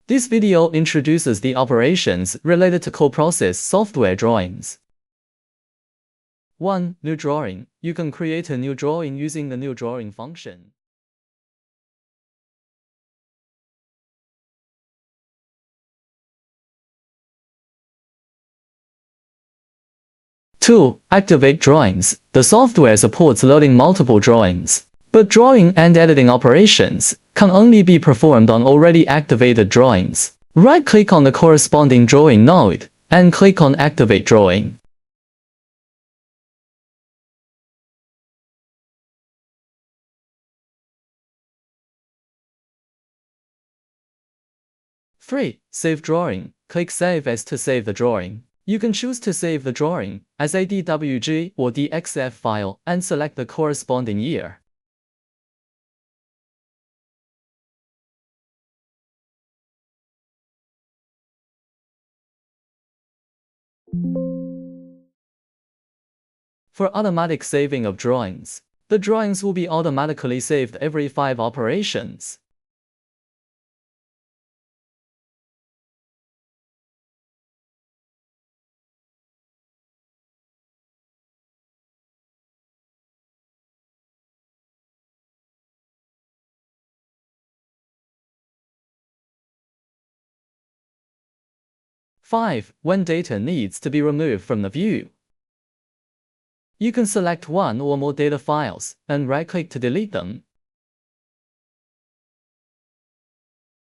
This video introduces the operations related to CoProcess software drawings. 1. New drawing. You can create a new drawing using the new drawing function. 2. Activate drawings. The software supports loading multiple drawings, but drawing and editing operations can only be performed on already activated drawings. Right-click on the corresponding drawing node and click on Activate Drawing. 3. Save drawing. Click Save As to save the drawing. You can choose to save the drawing as a DWG or DXF file and select the corresponding year. For automatic saving of drawings, the drawings will be automatically saved every 5 operations. When data needs to be removed from the view, you can select one or more data files and right-click to delete them.